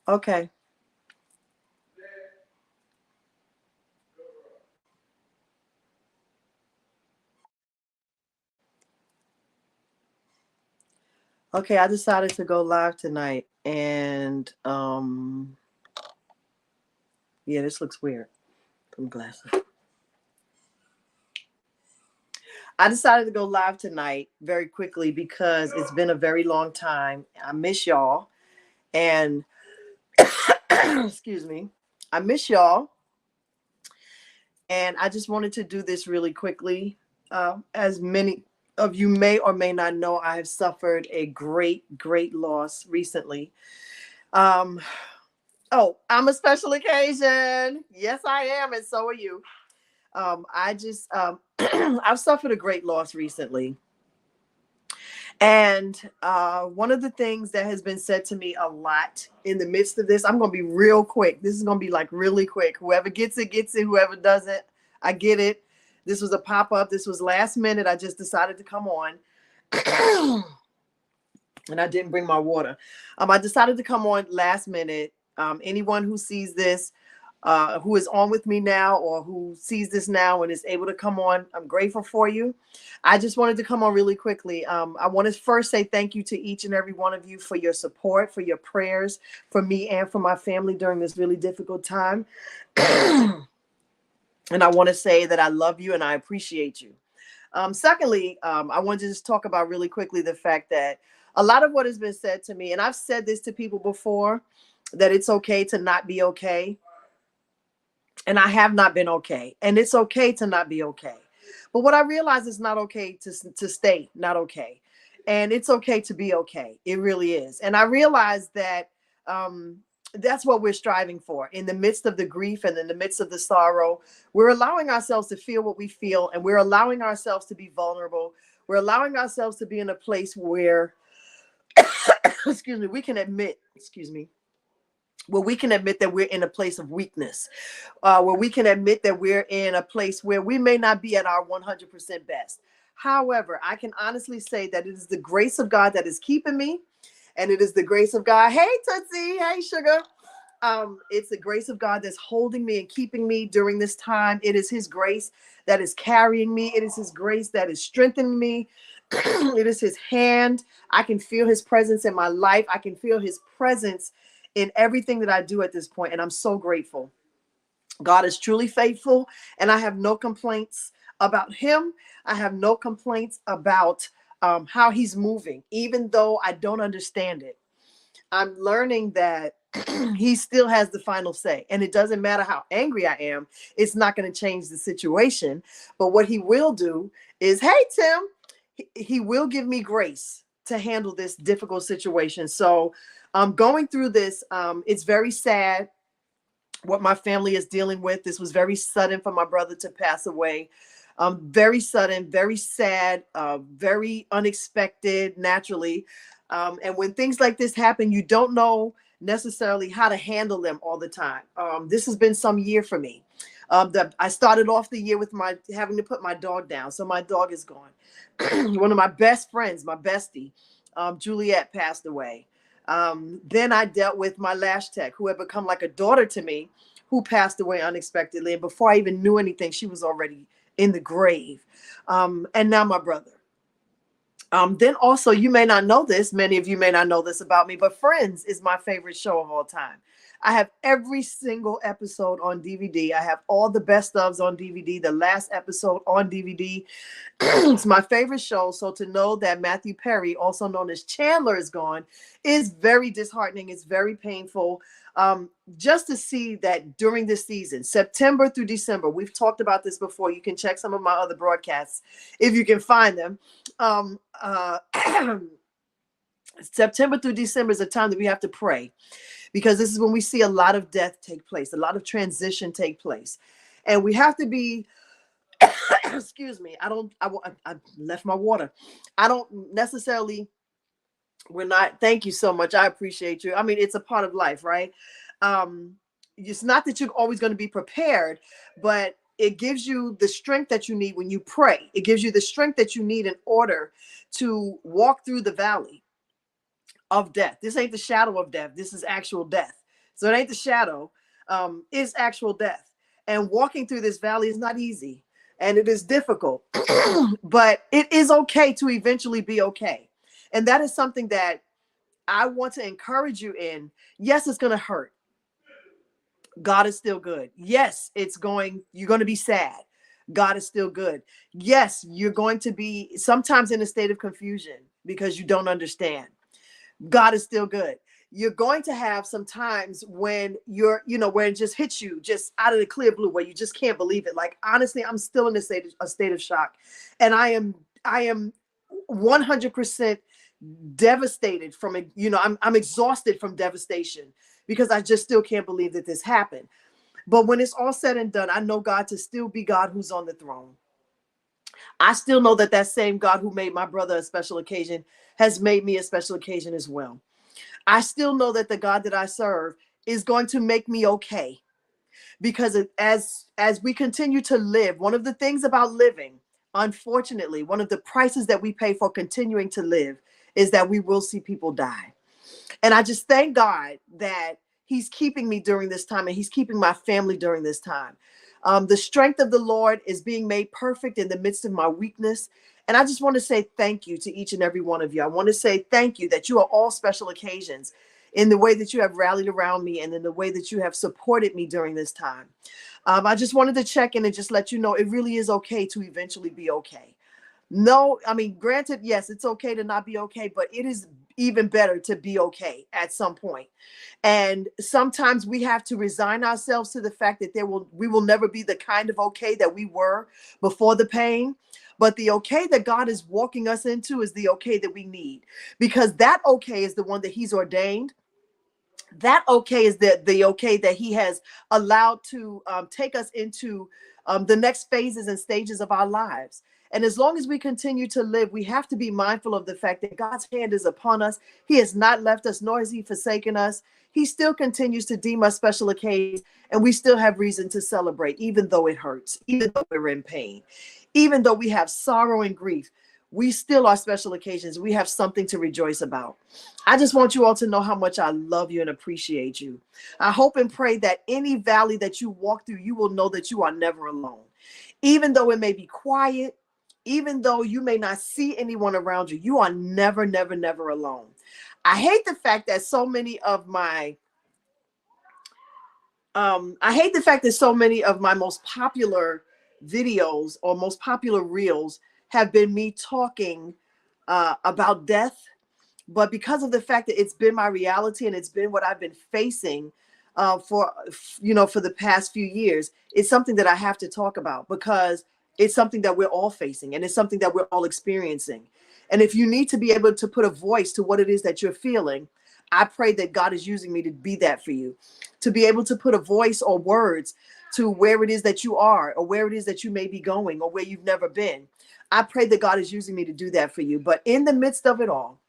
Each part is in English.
Okay. Okay, I decided to go live tonight and yeah, this looks weird. Put my glasses. I decided to go live tonight very quickly because it's been a very long time. I miss y'all and excuse me. I miss y'all and I just wanted to do this really quickly. As many of you may or may not know, I have suffered a great loss recently. Um, oh, I'm a special occasion. Yes, I am, and so are you. I just I've suffered a great loss recently. And one of the things that has been said to me a lot in the midst of this, I'm going to be real quick. This is going to be like really quick. Whoever gets it, gets it. Whoever doesn't, I get it. This was a pop up. This was last minute. I just decided to come on. And I didn't bring my water. I decided to come on last minute. Anyone who sees this, who is on with me now or who sees this now and is able to come on, I'm grateful for you. I just wanted to come on really quickly. I want to first say thank you to each and every one of you for your support, for your prayers, for me and for my family during this really difficult time. And I want to say that I love you and I appreciate you. Secondly, I want to just talk about really quickly the fact that a lot of what has been said to me, and I've said this to people before, that it's okay to not be okay. And I have not been okay. And it's okay to not be okay. But what I realize is not okay to stay not okay. And it's okay to be okay. It really is. And I realize that that's what we're striving for in the midst of the grief and in the midst of the sorrow. We're allowing ourselves to feel what we feel, and we're allowing ourselves to be vulnerable. We're allowing ourselves to be in a place where, excuse me, we can admit, excuse me, where we can admit that we're in a place of weakness, where we can admit that we're in a place where we may not be at our 100% best. However, I can honestly say that it is the grace of God that is keeping me, and it is the grace of God. Hey, Tootsie. Hey, Sugar. It's the grace of God that's holding me and keeping me during this time. It is His grace that is carrying me. It is His grace that is strengthening me. It is His hand. I can feel His presence in my life. I can feel His presence in everything that I do at this point, and I'm so grateful. God is truly faithful, and I have no complaints about Him. I have no complaints about how He's moving, even though I don't understand it. I'm learning that He still has the final say, and it doesn't matter how angry I am. It's not going to change the situation. But what He will do is, hey, Tim, he will give me grace to handle this difficult situation. So going through this, it's very sad what my family is dealing with. This was very sudden for my brother to pass away. Very sudden, very sad, very unexpected, naturally. And when things like this happen, you don't know necessarily how to handle them all the time. This has been some year for me. I started off the year with my having to put my dog down. So my dog is gone. One of my best friends, my bestie, Juliet, passed away. Then I dealt with my lash tech, who had become like a daughter to me, who passed away unexpectedly. And before I even knew anything, she was already in the grave. And now my brother. Then also, you may not know this, many of you may not know this about me, but Friends is my favorite show of all time. I have every single episode on DVD. I have all the best ofs on DVD, the last episode on DVD. It's my favorite show. So to know that Matthew Perry, also known as Chandler, is gone is very disheartening. It's very painful. Just to see that during this season, September through December, we've talked about this before. You can check some of my other broadcasts if you can find them. September through December is a time that we have to pray, because this is when we see a lot of death take place, a lot of transition take place. And we have to be, excuse me, I left my water. I don't necessarily, we're not, thank you so much. I appreciate you. I mean, it's a part of life, right? It's not that you're always going to be prepared, but it gives you the strength that you need when you pray. It gives you the strength that you need in order to walk through the valley of death. This ain't the shadow of death. This is actual death. So it ain't the shadow, is actual death. And walking through this valley is not easy and it is difficult, but it is okay to eventually be okay. And that is something that I want to encourage you in. Yes, it's going to hurt. God is still good. Yes, you're going to be sad. God is still good. Yes, you're going to be sometimes in a state of confusion because you don't understand. God is still good. You're going to have some times when where it just hits you just out of the clear blue, where you just can't believe it. Like, honestly, I'm still in a state of shock. And I am 100% devastated from it. I'm exhausted from devastation because I just still can't believe that this happened. But when it's all said and done, I know God to still be God who's on the throne. I still know that same God who made my brother a special occasion has made me a special occasion as well. I still know that the God that I serve is going to make me okay. Because as we continue to live, one of the things about living, unfortunately, one of the prices that we pay for continuing to live is that we will see people die. And I just thank God that he's keeping me during this time and he's keeping my family during this time. The strength of the Lord is being made perfect in the midst of my weakness. And I just want to say thank you to each and every one of you. I want to say thank you that you are all special occasions in the way that you have rallied around me and in the way that you have supported me during this time. I just wanted to check in and just let you know it really is okay to eventually be okay. No, I mean, granted, yes, it's okay to not be okay, but it is even better to be okay at some point. And sometimes we have to resign ourselves to the fact that we will never be the kind of okay that we were before the pain. But the okay that God is walking us into is the okay that we need, because that okay is the one that he's ordained. That okay is the okay that he has allowed to take us into the next phases and stages of our lives. And as long as we continue to live, we have to be mindful of the fact that God's hand is upon us. He has not left us, nor has he forsaken us. He still continues to deem us special occasions, and we still have reason to celebrate, even though it hurts, even though we're in pain, even though we have sorrow and grief. We still are special occasions. We have something to rejoice about. I just want you all to know how much I love you and appreciate you. I hope and pray that any valley that you walk through, you will know that you are never alone. Even though it may be quiet, even though you may not see anyone around you, you are never, never, never alone. I hate the fact that so many of my most popular videos or most popular reels have been me talking about death. But because of the fact that it's been my reality and it's been what I've been facing for the past few years, it's something that I have to talk about because it's something that we're all facing and it's something that we're all experiencing. And if you need to be able to put a voice to what it is that you're feeling, I pray that God is using me to be that for you, to be able to put a voice or words to where it is that you are or where it is that you may be going or where you've never been. I pray that God is using me to do that for you. But in the midst of it all,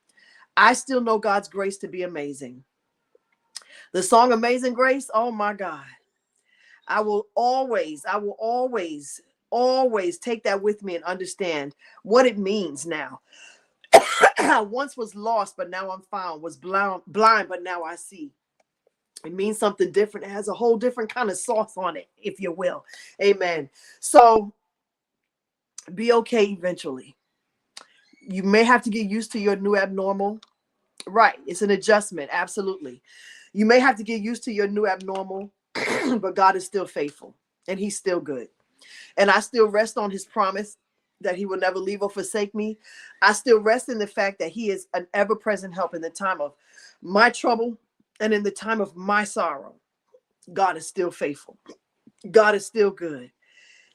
I still know God's grace to be amazing. The song Amazing Grace, oh my God. I will always take that with me and understand what it means now. I once was lost, but now I'm found, was blind, but now I see. It means something different. It has a whole different kind of sauce on it, if you will. Amen. So be okay eventually. You may have to get used to your new abnormal. Right. It's an adjustment. Absolutely. You may have to get used to your new abnormal, but God is still faithful and he's still good. And I still rest on his promise that he will never leave or forsake me. I still rest in the fact that he is an ever-present help in the time of my trouble and in the time of my sorrow. God is still faithful. God is still good.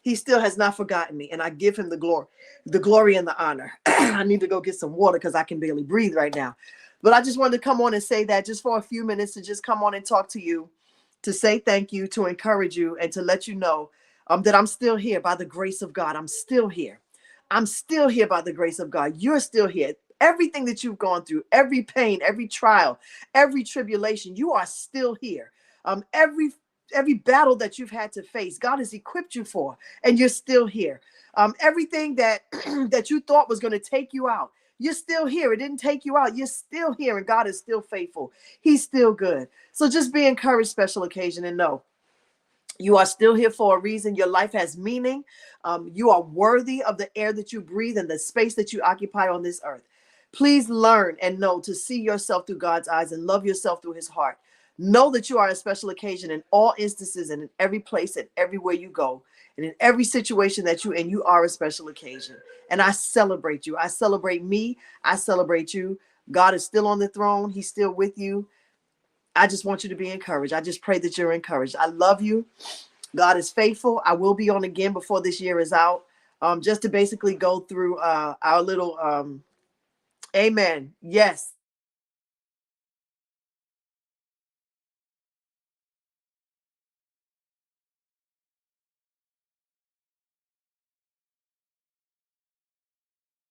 He still has not forgotten me, and I give him the glory and the honor. I need to go get some water because I can barely breathe right now. But I just wanted to come on and say that just for a few minutes, to just come on and talk to you, to say thank you, to encourage you, and to let you know that I'm still here by the grace of God. I'm still here. I'm still here by the grace of God. You're still here. Everything that you've gone through, every pain, every trial, every tribulation, you are still here. Every battle that you've had to face, God has equipped you for, and you're still here. Everything that that you thought was going to take you out, You're still here. It didn't take you out. You're still here, and God is still faithful. He's still good. So just be encouraged, special occasion, and know you are still here for a reason. Your life has meaning. You are worthy of the air that you breathe and the space that you occupy on this earth. Please learn and know to see yourself through God's eyes and love yourself through his heart. Know that you are a special occasion in all instances and in every place and everywhere you go. And in every situation that you are a special occasion. And I celebrate you. I celebrate me. I celebrate you. God is still on the throne. He's still with you. I just want you to be encouraged. I just pray that you're encouraged. I love you. God is faithful. I will be on again before this year is out, just to basically go through our little amen. Yes,